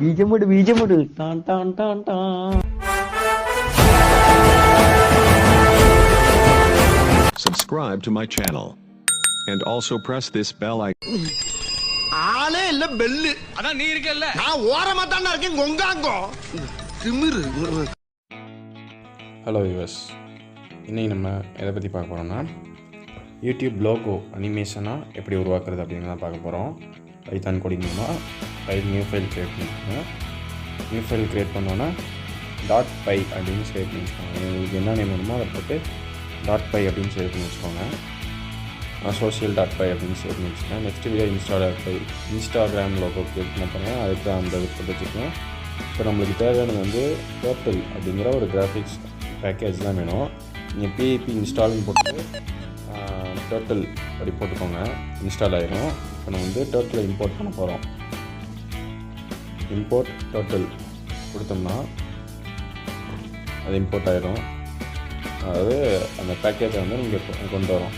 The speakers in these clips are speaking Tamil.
பீஜமுடு டான் டான் டான் டான். Subscribe to my channel and also press this bell icon. ஆளே இல்ல பெல்லு அதான் நீ இருக்கல்ல நான் ஓரமா தான்டா இருக்கேன் கொங்காங்கோ திமிரு. ஹலோ யூஎஸ், இன்றைக்கி நம்ம எதை பற்றி பார்க்க போகிறோம்னா யூடியூப் லோகோ அனிமேஷனாக எப்படி உருவாக்குறது அப்படின்னு தான் பார்க்க போகிறோம். பைத்தான் கோடிங் மூலமாக நியூ ஃபைல் க்ரியேட் பண்ணிக்கோங்க. நியூ ஃபைல் க்ரியேட் பண்ணோன்னா .py அப்படின்னு சேவ் பண்ணி வச்சுக்கோங்க. உங்களுக்கு என்ன நேம் வேணுமோ அதை போட்டு .py அப்படின்னு சேவ் பண்ணி வச்சுக்கோங்க. சோஷியல் .py அப்படின்னு சேவ் பண்ணி வச்சுக்கோங்க. Next video Instagram logo create பண்ண போகிறேன், அதுக்கு அந்த இது போட்டு வச்சுக்கோங்க. இப்போ நம்மளுக்கு தேவையானது வந்து டர்ட்டில் அப்படிங்கிற ஒரு கிராஃபிக்ஸ் பேக்கேஜ் தான் வேணும். நீங்கள் பிஐபி இன்ஸ்டால்னு போட்டு டர்ட்டில் அப்படி போட்டுக்கோங்க, இன்ஸ்டால் ஆகிடும். இப்போ நம்ம வந்து டர்ட்டில் இம்போர்ட் பண்ண போகிறோம். இம்போர்ட் டர்ட்டில் கொடுத்தோம்னா அது இம்போர்ட் ஆகிடும். அதாவது அந்த பேக்கேஜை வந்து நீங்கள் கொண்டு வரோம்.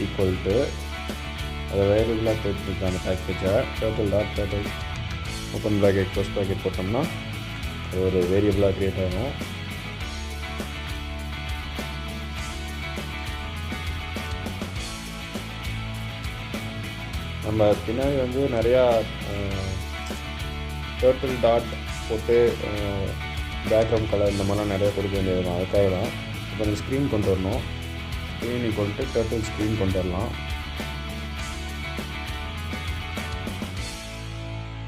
ஈக்குவல் அதை வேரியபிளாக க்ரியேட் பண்ணிக்கலாம். அந்த பேக்கேஜை turtle open bracket close bracket போட்டோம்னா அது ஒரு வேரியபிளாக க்ரியேட் ஆகும். நம்ம பின்னாடி வந்து நிறையா டர்ட்டில் டாட் போட்டு பேக்ரவுண்ட் கலர் இந்த மாதிரிலாம் நிறையா கொடுக்க வேண்டியது தான். அதுக்காக தான் இப்போ இந்த ஸ்க்ரீன் கொண்டு வரணும். Screen equal to turtle screen கொண்டு வரலாம்.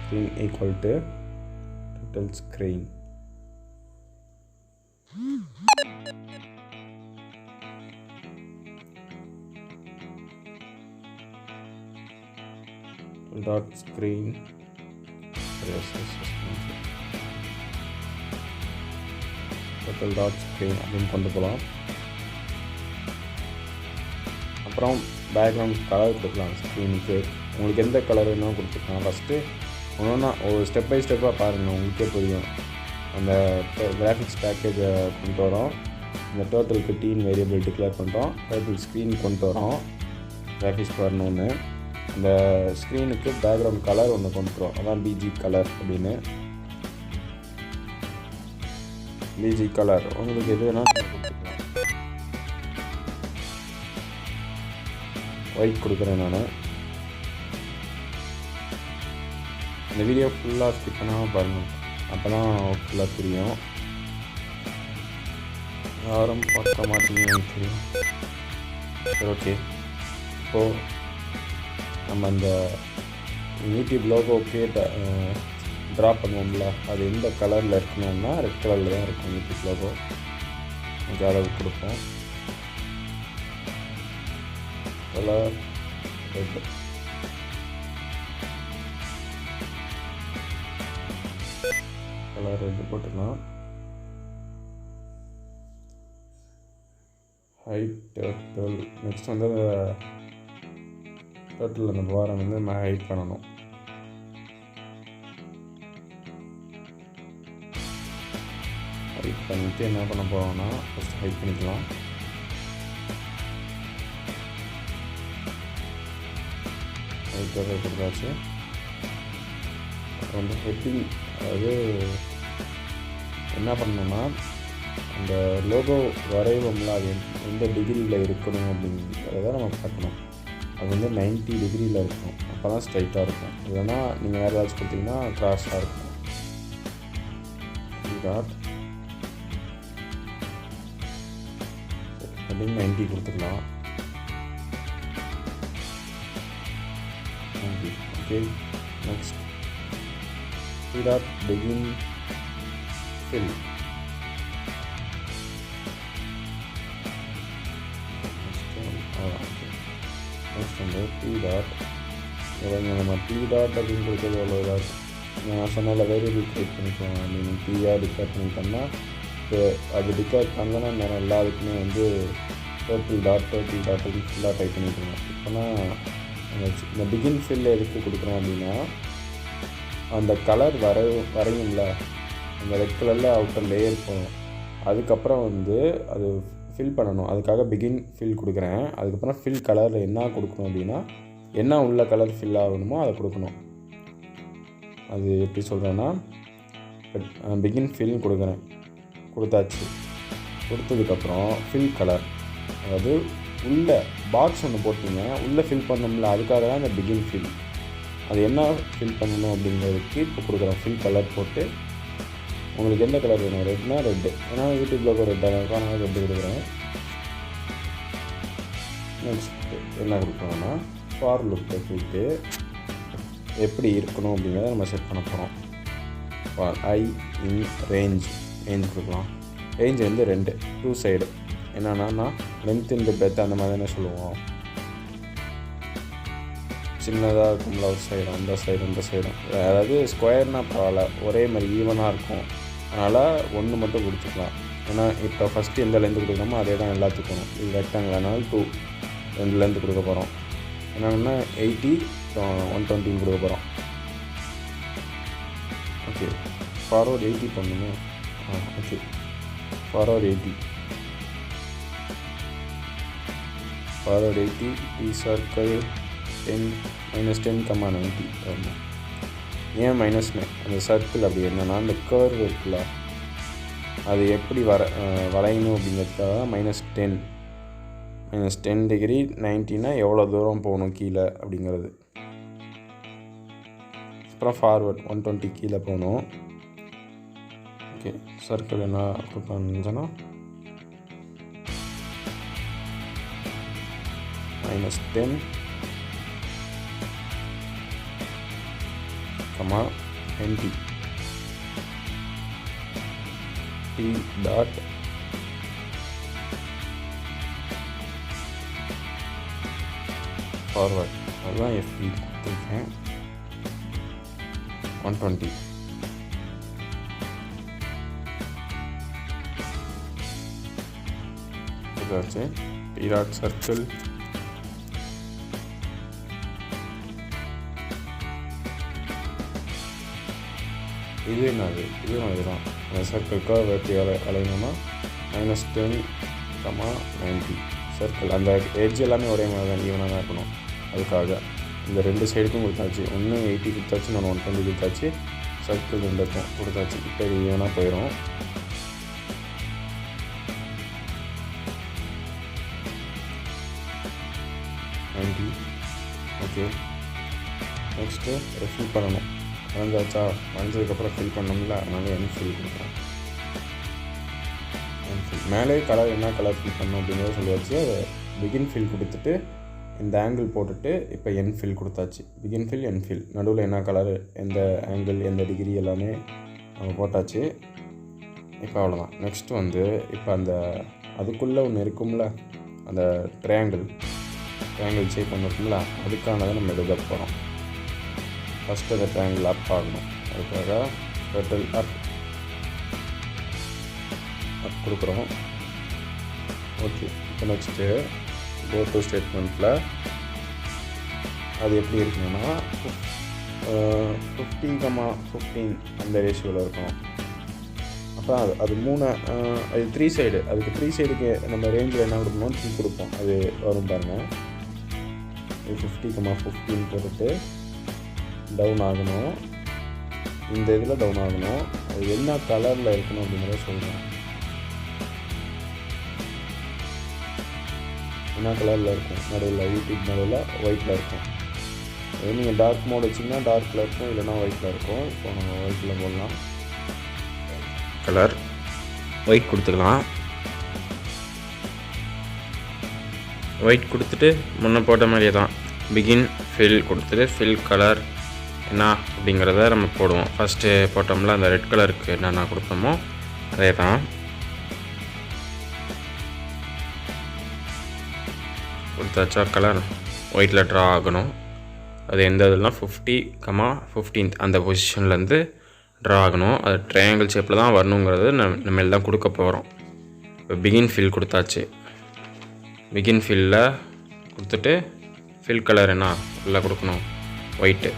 Screen equal to turtle screen. dot screen total dot screen அப்படின்னு கொண்டு போகலாம். அப்புறம் பேக்ரவுண்ட் கலர் கொடுக்கலாம். ஸ்க்ரீனுக்கு உங்களுக்கு எந்த கலர் வேணும் கொடுத்துக்கலாம். ஃபஸ்ட்டு ஒன்றா ஒரு ஸ்டெப் பை ஸ்டெப்பாக பாருங்கள், உங்களுக்கே புரியும். அந்த கிராஃபிக்ஸ் பேக்கேஜை கொண்டு வரோம். இந்த டோட்டலுக்கு டீன் வேரியபிள் டிக்ளேர் பண்ணுறோம். டோட்டல் ஸ்க்ரீன் கொண்டு வரோம். கிராஃபிக்ஸ் வரணுன்னு அந்த ஸ்க்ரீனுக்கு பேக்ரவுண்ட் கலர் ஒன்று கொண்டுறோம். அதான் பிஜி கலர் அப்படின்னு. பிஜி கலர் உங்களுக்கு எது வேணால் கொடுத்துக்கலாம். ஒயிட் கொடுக்குறேன் நான். இந்த வீடியோ ஃபுல்லாக ஸ்கிப் பண்ணாமல் பாருங்கள், அப்போ தான் ஃபுல்லாக தெரியும். யாரும் பார்க்க மாட்டீங்கன்னு எனக்கு தெரியும். சரி, ஓகே. இப்போது நம்ம அந்த யூடியூப் லோகோக்கே ட்ரா பண்ணுவோம்ல, அது எந்த கலரில் இருக்கணும்னா ரெட் கலரில் தான் இருக்கும் யூடியூப் லோகோ. ஓகே, அளவு கொடுப்போம். Colour red. கலர் ரெட் போட்டுக்கலாம். Hide turtle. நெக்ஸ்ட் வந்து டர்ட்டில் அந்த பாரம் வந்து நம்ம ஹைட் பண்ணணும். ஹைட் பண்ணிவிட்டு என்ன பண்ண போகிறோம்னா ஃபஸ்ட் ஹைட் பண்ணிக்கலாம். ஹைட் கொடுத்தாச்சு. அப்புறம் வந்து ஹெட்டிங், அதாவது என்ன பண்ணணும்னா அந்த லோகோ வரைவோம்ல அது எந்த டிகிரியில் இருக்கணும் அப்படிங்கிறத நம்ம பார்க்கணும். அது வந்து 90 டிகிரியில் இருக்கும், அப்போ தான் ஸ்ட்ரைட்டாக இருக்கும். இல்லைன்னா நீங்கள் வேறு ஏதாச்சும் கொடுத்தீங்கன்னா க்ராஸாக இருக்கும். டாட் அப்படின்னு 90 கொடுத்துக்கலாம். 90. Okay, next dot begin fill. Next வந்து டாட். நம்ம டாட் அப்படின்னு கொடுக்குறது எவ்வளோ இதாக இருக்கும். நான் சொன்னால வேரியபிள் க்ரியேட் பண்ணிக்குவோம் அப்படின்னு டிக்ளேர் பண்ணிட்டோம்னா அது டிக்ளேர் பண்ணலன்னா நான் எல்லாத்துக்குமே வந்து டர்ட்டில் டாட் அப்படின்னு ஃபுல்லாக டைப் பண்ணிக்கணும். இப்போனா இந்த பிகின் ஃபில் எதுக்கு கொடுக்குறோம் அப்படின்னா அந்த கலர் வரையும்ல, அந்த ரெட் கலரில் அவுட்டர் லேயர் போகும். அதுக்கப்புறம் வந்து அது ஃபில் பண்ணணும். அதுக்காக பிகின் ஃபில் கொடுக்குறேன். அதுக்கப்புறம் ஃபில் கலரில் என்ன கொடுக்கணும் அப்படின்னா என்ன உள்ள கலர் ஃபில் ஆகணுமோ அதை கொடுக்கணும். அது எப்படி சொல்கிறேன்னா பிகின் ஃபில் கொடுத்தாச்சு. கொடுத்ததுக்கப்புறம் ஃபில் கலர், அதாவது உள்ளே பாக்ஸ் ஒன்று போட்டிங்க, உள்ளே ஃபில் பண்ணோம்ல, அதுக்காக தான் இந்த பிகின் ஃபில். அது என்ன ஃபில் பண்ணணும் அப்படிங்கிறதுக்கு இப்போ கொடுக்குறோம். ஃபில் கலர் போட்டு உங்களுக்கு எந்த கலர் வேணும், ரெட்னா ரெட்டு, ஏன்னா யூடியூப் லோகோ ரெட்டாக இருக்கும், அதனால் ரெட்டு கொடுக்குறேன். நெக்ஸ்ட் என்ன கொடுக்குறோன்னா ஃபார் லுக்கை போயிட்டு எப்படி இருக்கணும் அப்படிங்கிறத நம்ம செட் பண்ண போகிறோம். ஃபார் ஐ இன் ரேஞ்ச் கொடுக்கலாம். ரேஞ்ச் வந்து 2 சைடு, என்னென்னா லென்த் இன்டு பிரெத் அந்த மாதிரி தானே சொல்லுவோம். சின்னதாக இருக்கும்ல ஒரு சைடு, அந்த சைடு இந்த சைடும், அதாவது ஸ்கொயர்னால் பரவாயில்ல, ஒரே மாதிரி ஈவனாக இருக்கும். அதனால் 1 மட்டும் கொடுத்துக்கலாம். ஏன்னா இப்போ ஃபஸ்ட்டு எந்த லென்த்து கொடுக்குறோமோ அதே தான் எல்லாத்துக்கும். இது ரெக்டாங்கிள், அதனால் 2 லென்த்து கொடுக்க போகிறோம். என்னென்னா 80 120 கொடுக்க போகிறோம். ஓகே, ஃபார்வர்ட் 80 பண்ணணுமே. ஓகே, ஃபார்வர்ட் 80 டி சர்க்கிள் 10 -10, 90 ஏன் -9? அந்த சர்க்கிள் அப்படி என்னென்னா அந்த கர்வ் இருக்குல்ல, அது எப்படி வளையணும் அப்படிங்கிறதுக்காக -10 டிகிரி 90னா எவ்வளோ தூரம் போகணும் கீழே அப்படிங்கிறது. அப்புறம் ஃபார்வர்ட் 120 கீழே போகணும். ஓகே, சர்க்கிள் என்ன கொடுக்கணும்னா -10, -90 T டாட் ஃபார்வர்ட், அதுதான் FP கொடுத்துருக்கேன். 120 இதாச்சு. T டாட் சர்க்கிள் இது என்னது, இதுவும் இதுதான். அந்த சர்க்கிள்க்காக வெட்டி அலையணும்னா -10, -90 சர்க்கிள். அந்த எட்ஜ் எல்லாமே ஒரே மாதிரி தான், ஈவனாக தான் இருக்கணும். அதுக்காக இந்த 2 சைடுக்கும் கொடுத்தாச்சு. ஒன்று 80 கொடுத்தாச்சு, நான் 120 கொடுத்தாச்சு. சர்க்கிள் 2 கொடுத்தாச்சு. இப்போ இது ஈவனாக போயிடும். ஓகே, நெக்ஸ்ட்டு ஃபில் பண்ணணும். வரைஞ்சாச்சா, வரைஞ்சதுக்கப்புறம் ஃபில் பண்ணோம்ல, அதனால ஃபில் கொடுக்குறேன். மேலே கலர் என்ன கலர் ஃபில் பண்ணணும் அப்படிங்கிறத சொல்லியாச்சு. பிகின் ஃபில் கொடுத்துட்டு இந்த ஆங்கிள் போட்டுட்டு இப்போ ஃபில் கொடுத்தாச்சு. பிகின் ஃபில் ஃபில் நடுவில் என்ன கலர், எந்த ஆங்கிள், எந்த டிகிரி எல்லாமே நம்ம போட்டாச்சு. இப்போ அவ்வளோதான். நெக்ஸ்ட்டு வந்து இப்போ அந்த அதுக்குள்ளே ஒன்று இருக்கும்ல, அந்த ட்ரையாங்கிள் ஷேப் ஒன்று இருக்கும்ல, அதுக்கானதை நம்ம எழுத போகிறோம். ஃபஸ்ட்டு அந்த ட்ரையாங்கிள் அப் ஆகணும். அதுக்காக டோட்டல் அப் கொடுக்குறோம். ஓகே, இப்போ நெக்ஸ்ட்டு கோ டு ஸ்டேட்மெண்ட்டில் அது எப்படி இருக்கணும்னா 50,15 அந்த ரேஷியோவில் இருக்கணும். அப்போ அது 3 அது 3 சைடு. அதுக்கு 3 சைடுக்கு நம்ம ரேஞ்சில் என்ன கொடுக்கணும், 3 கொடுப்போம். அது வரும் பாருங்கள். இது 50,15 போட்டுட்டு டவுன் ஆகணும். இந்த இதில் டவுன் ஆகணும். அது என்ன கலரில் இருக்கணும் அப்படிங்கிறத சொல்கிறேன். என்ன கலரில் இருக்கும், நடுவில் யூடியூப் நடுவில் ஒயிட்டில் இருக்கும். அது நீங்கள் டார்க் மோட் வச்சிங்கன்னா டார்க்கில் இருக்கும், இல்லைனா ஒயிட்டில் இருக்கும். இப்போ நம்ம ஒயிட்டில் போடலாம். கலர் ஒயிட் கொடுத்துக்கலாம். ஒயிட் கொடுத்துட்டு முன்ன போட்ட மாதிரியே தான் பிகின் ஃபில் கொடுத்துட்டு ஃபில் கலர் என்ன அப்படிங்கிறத நம்ம போடுவோம். ஃபஸ்ட்டு போட்டோம்ல அந்த ரெட் கலருக்கு என்னென்ன கொடுத்தோமோ அதே தான். கொடுத்தாச்சா, கலர் ஒயிட்டில் ட்ரா ஆகணும். அது எந்த இதெல்லாம் 50,15 அந்த பொசிஷன்லேருந்து ட்ரா ஆகணும். அது ட்ரையாங்கிள் ஷேப்பில் தான் வரணுங்கிறது நம்ம எல்லாம் கொடுக்க போகிறோம். இப்போ பிகின் ஃபில் கொடுத்தாச்சு. பிகின் ஃபில்லில் கொடுத்துட்டு ஃபில் கலர் என்ன உள்ளே கொடுக்கணும், ஒயிட்டு.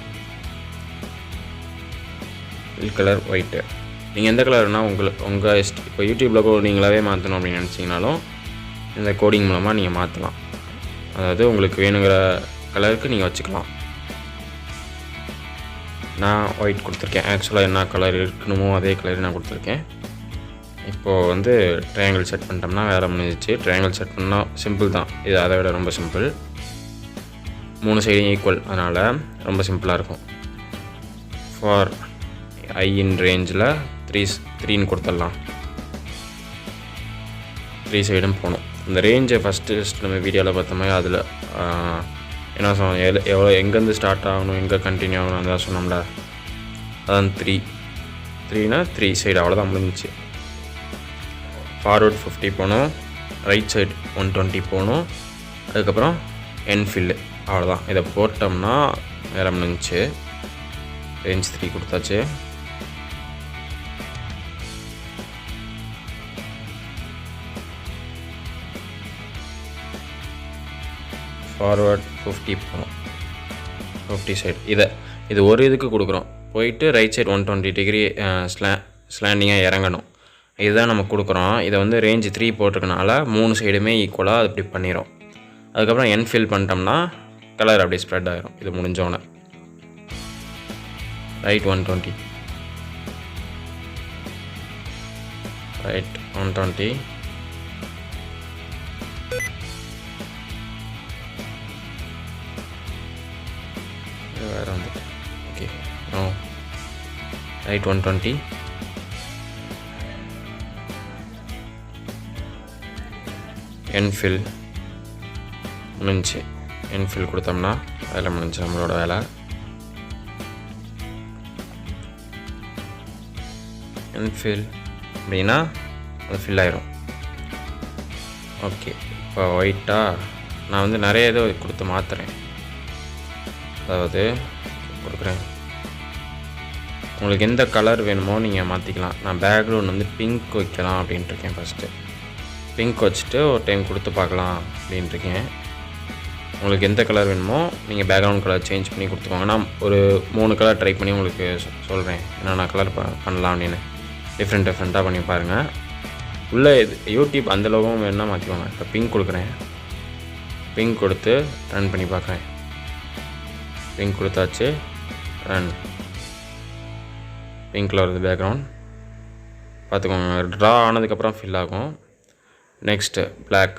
Fill colour white. நீங்கள் எந்த கலர்னா உங்கள் இப்போ யூடியூப் லோகோ நீங்களாவே மாற்றணும் அப்படின்னு நினச்சிங்கனாலும் இந்த கோடிங் மூலமாக நீங்கள் மாற்றலாம். அதாவது உங்களுக்கு வேணுங்கிற கலருக்கு நீங்கள் வச்சுக்கலாம். நான் ஒயிட் கொடுத்துருக்கேன். ஆக்சுவலாக என்ன கலர் இருக்கணுமோ அதே கலர் நான் கொடுத்துருக்கேன். இப்போது வந்து ட்ரையாங்கிள் செட் பண்ணிட்டோம்னா வேறு முடிஞ்சிச்சு. ட்ரையாங்கிள் செட் பண்ணால் சிம்பிள் தான், இது அதை விட ரொம்ப சிம்பிள். 3 சைடும் ஈக்குவல், அதனால் ரொம்ப சிம்பிளாக இருக்கும். ஃபார் ஐ இன் ரேஞ்சில் 3ன்னு கொடுத்துடலாம். 3 சைடும் போகணும். இந்த ரேஞ்சை ஃபஸ்ட்டு நம்ம வீடியோவில் பார்த்த மாதிரி அதில் என்ன சொன்னோம், எவ்வளோ எங்கேருந்து ஸ்டார்ட் ஆகணும், எங்கே கண்டினியூ ஆகணும் அதான் சொன்னோம்ல, அதான் 3னா 3 சைடு அவ்வளோதான் முடிஞ்சிச்சு. ஃபார்வர்ட் 50 போகணும், ரைட் சைடு 120 போகணும், அதுக்கப்புறம் என்ஃபில்லு, அவ்வளோதான். இதை போட்டோம்னா வேறு முடிஞ்சிச்சு. ரேஞ்ச் 3 கொடுத்தாச்சு. ஃபார்வர்ட் 50 போகணும், 50 சைடு. இது ஒரு இதுக்கு கொடுக்குறோம். போயிட்டு ரைட் சைடு 120 டிகிரி ஸ்லாண்டிங்காக இறங்கணும். இதுதான் நம்ம கொடுக்குறோம். இதை வந்து ரேஞ்ச் 3 போட்டிருக்கனால 3 சைடுமே ஈக்குவலாக அது இப்படி பண்ணிடும். அதுக்கப்புறம் என்ஃபில் பண்ணிட்டோம்னா கலர் அப்படியே ஸ்ப்ரெட் ஆகிரும். இது முடிஞ்சோடனே ரைட் 120, ரைட் 120, வேறு வந்துட்டு ஓகே. ரைட் 120, என்ஃபில் முடிஞ்சு. என்ஃபில் கொடுத்தோம்னா வேலை முடிஞ்சு நம்மளோட வேலை. என்ஃபில் அப்படின்னா அது ஃபில் ஆயிரும். ஓகே, இப்போ ஒயிட்டாக நான் வந்து நிறைய இதை கொடுத்து மாற்றுறேன். அதாவது கொடுக்குறேன், உங்களுக்கு எந்த கலர் வேணுமோ நீங்கள் மாற்றிக்கலாம். நான் பேக்ரவுண்ட் வந்து பிங்க் வைக்கலாம் அப்படின்ட்டுருக்கேன். ஃபஸ்ட்டு பிங்க் வச்சுட்டு ஒரு டைம் கொடுத்து பார்க்கலாம் அப்படின்ட்டுருக்கேன். உங்களுக்கு எந்த கலர் வேணுமோ நீங்கள் பேக்ரவுண்ட் கலர் சேஞ்ச் பண்ணி கொடுத்துக்கோங்க. நான் ஒரு 3 கலர் ட்ரை பண்ணி உங்களுக்கு சொல்கிறேன் என்னென்ன கலர் பண்ணலாம் அப்படின்னு. டிஃப்ரெண்ட்டாக பண்ணி பாருங்கள். உள்ளே யூடியூப் அந்த லோகம் வேணுன்னா மாற்றிக்கோங்க. இப்போ பிங்க் கொடுக்குறேன், பிங்க் கொடுத்து ரன் பண்ணி பார்க்குறேன். பிங்க் கொடுத்தாச்சு, ரன். பிங்க்கில் வருது பேக்ரவுண்ட், பார்த்துக்கோங்க. ட்ரா ஆனதுக்கப்புறம் ஃபில் ஆகும். நெக்ஸ்ட்டு பிளாக்,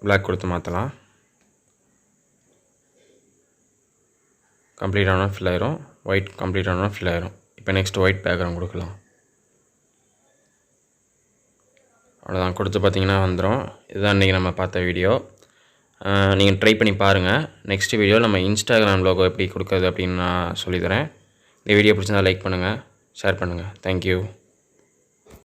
பிளாக் கொடுத்து மாற்றலாம். கம்ப்ளீட் ஆனால் ஃபில் ஆயிரும். ஒயிட் கம்ப்ளீட் ஆனால் ஃபில் ஆயிரும். இப்போ நெக்ஸ்ட் ஒயிட் பேக்ரவுண்ட் கொடுக்கலாம். அவ்வளோதான், கொடுத்து பார்த்தீங்கன்னா வந்துடும். இதுதான் இன்றைக்கி நம்ம பார்த்த வீடியோ. நீங்கள் ட்ரை பண்ணி பாருங்கள். நெக்ஸ்ட் வீடியோ நம்ம இன்ஸ்டாகிராம் லோகோ எப்படி கொடுக்குறது அப்படின்னு நான் சொல்லித்தரேன். இந்த வீடியோ பிடிச்சிருந்தா லைக் பண்ணுங்கள், ஷேர் பண்ணுங்கள். தேங்க்யூ.